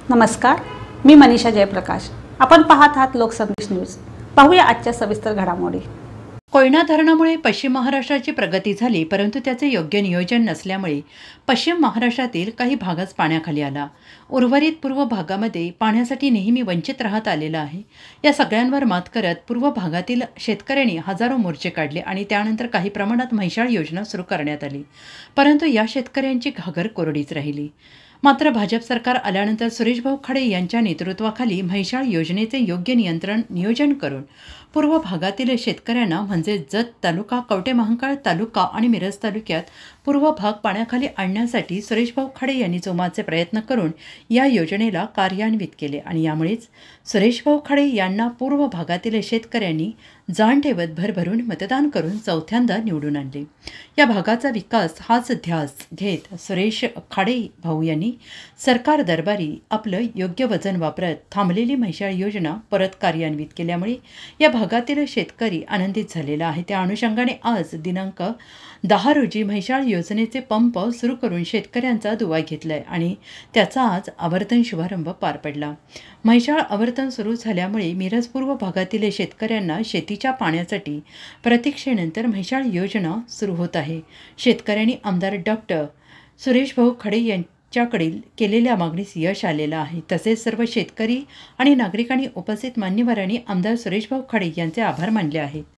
नमस्कार, मी मनीषा जयप्रकाश। आपण पाहत आहात लोकसंदेश न्यूज। पाहूया आजच्या सविस्तर घडामोडी। कोयना धरणामुळे पश्चिम महाराष्ट्राची प्रगती झाली, परंतु त्याचे योग्य नियोजन नसल्यामुळे पश्चिम महाराष्ट्रातील काही भागच पाण्याखाली आला। उर्वरित पूर्व भागामध्ये पाण्यासाठी नेहमी वंचित राहत आलेला आहे। या सगळ्यांवर मात करत पूर्व भागातील शेतकऱ्यांनी हजारो मोर्चे काढले आणि त्यानंतर काही प्रमाणात म्हैसाळ योजना सुरू करण्यात आली, परंतु या शेतकऱ्यांची घागर कोरडीच राहिली। मात्र भाजप सरकार आल्यानंतर सुरेशभाऊ खाडे यांच्या नेतृत्वाखाली म्हैसाळ योजनेचे योग्य नियोजन करून पूर्व भागातील शेतकऱ्यांना म्हणजे जत तालुका, कवठेमहांकाळ तालुका आणि मिरज तालुक्यात पूर्व भाग पाण्याखाली आणण्यासाठी सुरेशभाऊ खाडे यांनी जोमाचे प्रयत्न करून या योजनेला कार्यान्वित केले आणि यामुळेच सुरेशभाऊ खाडे यांना पूर्व भागातील शेतकऱ्यांनी जाण ठेवत भरभरून मतदान करून चौथ्यांदा निवडून आणले। या भागाचा विकास हाच ध्यास घेत सुरेश खाडे भाऊ यांनी सरकार दरबारी आपलं योग्य वजन वापरत थांबलेली म्हैसाळ योजना परत कार्यान्वित केल्यामुळे या भागातील शेतकरी आनंदित झालेला आहे। त्या अनुषंगाने आज दिनांक 10 रोजी म्हैसाळ योजनेचे पंप सुरू करून शेतकऱ्यांचा दुवा घेतलाय आणि त्याचा आज आवर्तन शुभारंभ पार पडला। म्हैसाळ आवर्तन सुरू झाल्यामुळे मिरज पूर्व भागातील शेतकऱ्यांना शेतीच्या पाण्यासाठी प्रतीक्षेनंतर म्हैसाळ योजना सुरू होत आहे। शेतकऱ्यांनी आमदार डॉक्टर सुरेशभाऊ खाडे यांच्याकडील केलेल्या मागणीस यश आलेलं आहे। तसेच सर्व शेतकरी आणि नागरिकांनी उपस्थित मान्यवरांनी आमदार सुरेशभाऊ खाडे यांचे आभार मानले आहेत।